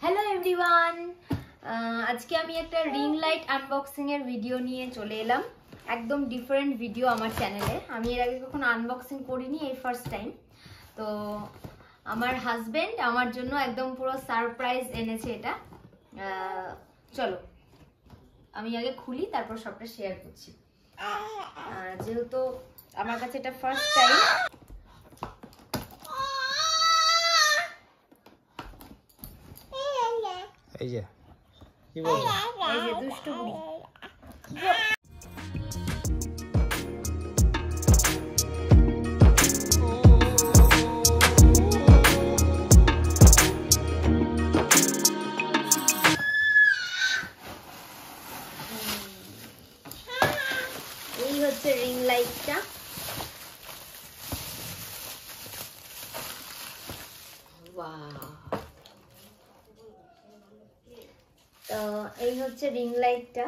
Hello everyone आज के आमी एक रिंग लाइट आनबक्सिंग एर भिडियो निये चले एलाम एकदम डिफारेंट भिडियो आमार चैनेले आमी एर आगे कखनो आनबक्सिंग करिनी এই ফার্স্ট টাইম তো আমার হাজবেন্ড আমার জন্য একদম পুরো সারপ্রাইজ এনেছে এটা চলো আমি আগে খুলি তারপর সবটা শেয়ার করছি যেহেতু আমার কাছে এটা ফার্স্ট টাইম এই যে কি বলছো এই যে দুষ্টু বুড়ি এই হচ্ছে রিং লাইটটা ওয়াও তো এই হচ্ছে রিং লাইটটা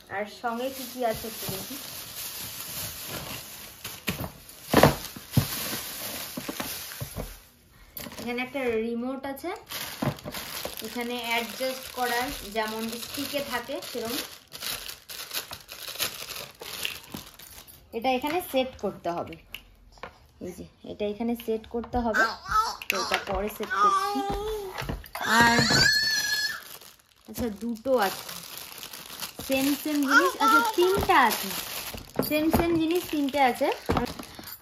আর সঙ্গে কি কি আছে একটু দেখি এখানে একটা রিমোট আছে এখানে অ্যাডজাস্ট করার যেমন স্টিকে থাকে সেরকম এটা এখানে সেট করতে হবে এই যে এটা এখানে সেট করতে হবে তো এটা পরে সেট করছি আর আচ্ছা দুটো আছে সেম জিনিস আচ্ছা তিনটা আছে সেম জিনিস তিনটে আছে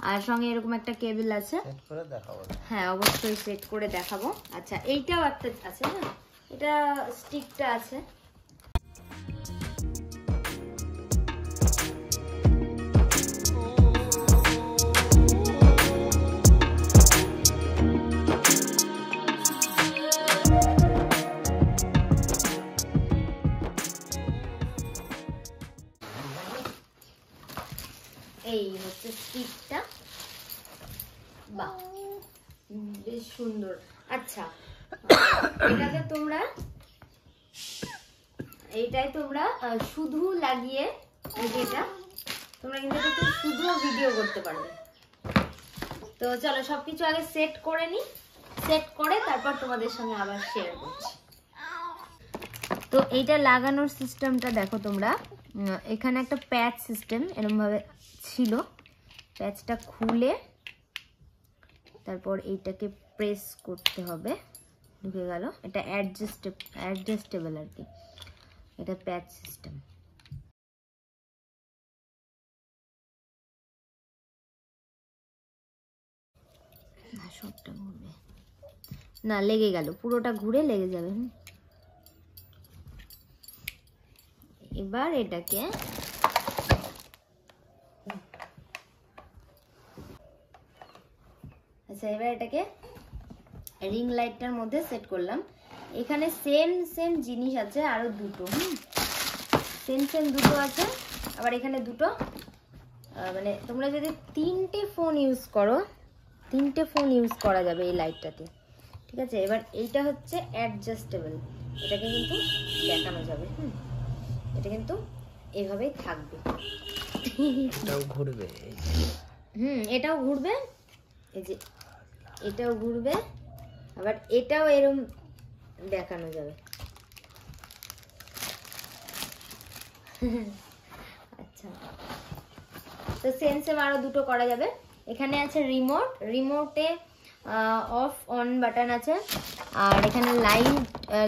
আর সঙ্গে এরকম একটা কেবল আছে সেট করে দেখাবো হ্যাঁ অবশ্যই সেট করে দেখাবো আচ্ছা এইটাও একটা আছে না এটা স্টিকটা আছে এই হচ্ছে স্টিকটা বাহ বেশ সুন্দর আচ্ছা এটাকে তোমরা এইটাই তোমরা শুধু লাগিয়ে এটা তোমরা কিন্তু এটা শুধু ভিডিও করতে পারবে তো চলো সবকিছু আগে সেট করে নি সেট করে তারপর তোমাদের সঙ্গে আবার শেয়ার করছি তো এইটা লাগানোর সিস্টেমটা দেখো তোমরা এখানে একটা প্যাচ সিস্টেম এরকম ভাবে ছিল প্যাচটা খুলে তারপর এইটাকে প্রেস করতে হবে ঢুকে গেল এটা অ্যাডজাস্টেবল আর কি এটা প্যাচ সিস্টেম না সবটা ঘুরবে না লেগে গেল পুরোটা ঘুরে লেগে যাবে এবার এটাকে আচ্ছা এবার এটাকে রিং লাইটটার মধ্যে সেট করলাম এখানে সেম জিনিস আছে আরো দুটো সেম দুটো আছে আবার এখানে দুটো মানে তোমরা যদি তিনটে ফোন ইউজ করো তিনটে ফোন ইউজ করা যাবে এই লাইটটাতে ঠিক আছে এবার এইটা হচ্ছে অ্যাডজাস্টেবল এটাকে কিন্তু দেখানো যাবে এটা কিন্তু এভাবেই থাকবে এটাও ঘুরবে এটাও ঘুরবে এই যে এটাও ঘুরবে আবার এটাও এরকম দেখানো যাবে আচ্ছা তো সেম আরো দুটো করা যাবে এখানে আছে রিমোটে অফ অন বাটন আছে আর এখানে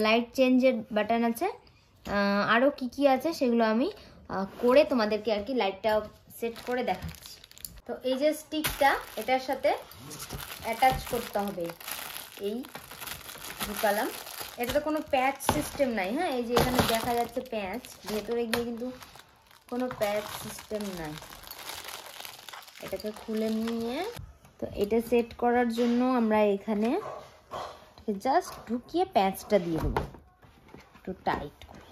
লাইট চেঞ্জের বাটন আছে আরো কি আছে সেগুলো আমি করে তোমাদেরকে আর কি লাইটটা সেট করে দেখাচ্ছি তো এই যে স্টিকটা এটার সাথে অ্যাটাচ করতে হবে এই ঢুকালাম এটা তো কোনো প্যাচ সিস্টেম নাই হ্যাঁ এই যে এখানে দেখা যাচ্ছে প্যাচ ভেতরে গিয়ে কিন্তু কোনো প্যাচ সিস্টেম নাই এটাকে খুলে নিয়ে তো এটা সেট করার জন্য আমরা এখানে জাস্ট ঢুকিয়ে প্যাচটা দিয়ে দেবো একটু টাইট করে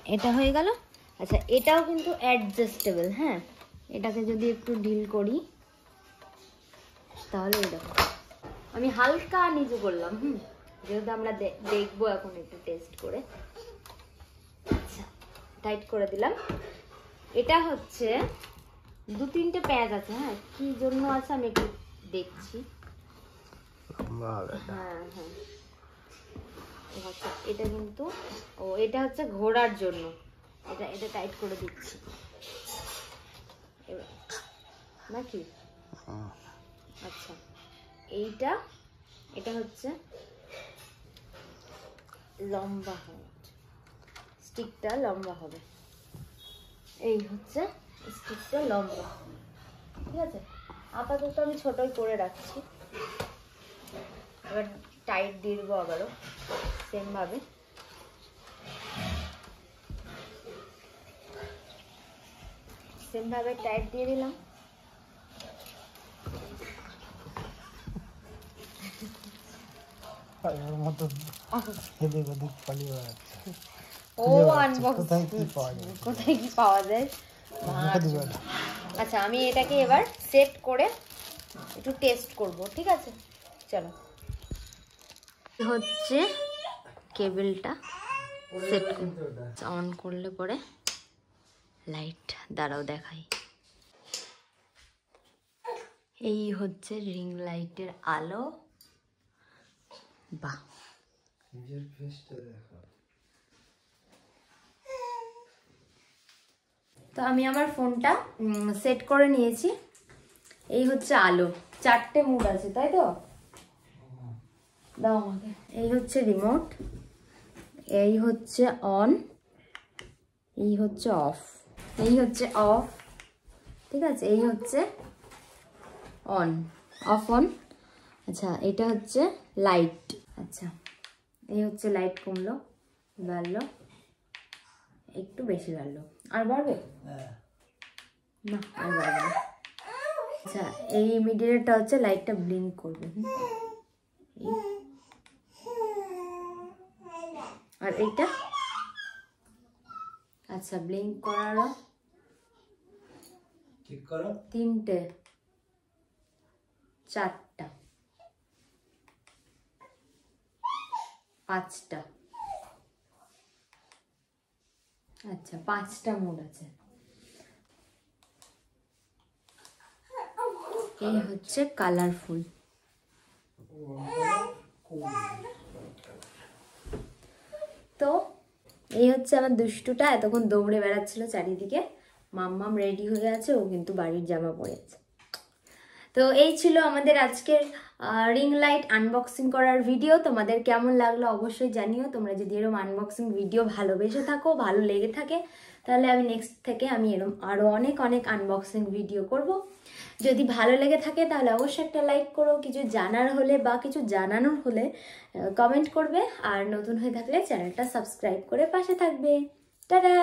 এটা হয়ে গেল আচ্ছা এটাও কিন্তু অ্যাডজাস্টেবল হ্যাঁ এটাকে যদি একটু ঢিল করি তাহলে এরকম আমি হালকা নিচু করলাম যেহেতু আমরা দেখবো এখন একটু টেস্ট করে আচ্ছা টাইট করে দিলাম এটা হচ্ছে দু তিনটে প্যাচ আছে হ্যাঁ কি জন্য আছে আমি একটু দেখছি লম্বা হবে হ্যাঁ হ্যাঁ আচ্ছা এটা কিন্তু এটা হচ্ছে ঘোরার জন্য, এটা টাইট করে দিচ্ছি নাকি? আচ্ছা এটা হচ্ছে লম্বা হবে, স্টিকটা লম্বা হবে, এই হচ্ছে স্টিকটা লম্বা। ঠিক আছে, আপাতত আমি ছোটই করে রাখছি, এবার টাইট দিয়ে দেবো আবারও সেম ভাবে টাইট দিয়ে দিলাম। কোথায় কি পাওয়া যায়। আচ্ছা আমি এটাকে এবার সেট করে একটু টেস্ট করব, ঠিক আছে? চলো, হচ্ছে কেবলটা সেট অন করলে পরে লাইট দাঁড়াও দেখাই। এই হচ্ছে রিং লাইটের আলো। বাহ, তো আমি আমার ফোনটা সেট করে নিয়েছি। এই হচ্ছে আলো, 4টে মুড আছে তাই তো? দাও আমাকে। এই হচ্ছে রিমোট, এই হচ্ছে অন, এই হচ্ছে অফ, এই হচ্ছে অফ, ঠিক আছে? এই হচ্ছে অন, অফ অন। আচ্ছা এটা হচ্ছে লাইট। আচ্ছা এই হচ্ছে লাইট কমলো, বাড়লো, একটু বেশি বাড়লো, আর বাড়বে না? আর বাড়বে না। আচ্ছা এই মিডিয়ারটা হচ্ছে লাইটটা ব্লিঙ্ক করবে, আর এইটা আচ্ছা ব্লিঙ্ক করারও ঠিক করো, 3টে 4টা 5টা, আচ্ছা 5টা মোড আছে। এই হচ্ছে কালারফুল। তো এই হচ্ছে আমার দুষ্টুটা, এতক্ষণ দৌড়ে বেড়াচ্ছিল চারিদিকে। মাম্মাম রেডি হয়ে আছে, ও কিন্তু বাড়ির জামা পরে আছে। তো এই ছিল আমাদের আজকের রিং লাইট আনবক্সিং করার ভিডিও। তোমাদের কেমন লাগলো অবশ্যই জানিও। তোমরা যদি এরকম আনবক্সিং ভিডিও ভালোবেসে থাকো, ভালো লেগে থাকে, তাহলে আমি নেক্সট থেকে আমি এরকম আরও অনেক আনবক্সিং ভিডিও করব। যদি ভালো লেগে থাকে তাহলে অবশ্যই একটা লাইক করো, কিছু জানার হলে বা কিছু জানানোর হলে কমেন্ট করবে, আর নতুন হয়ে থাকলে চ্যানেলটা সাবস্ক্রাইব করে পাশে থাকবে। টাটা।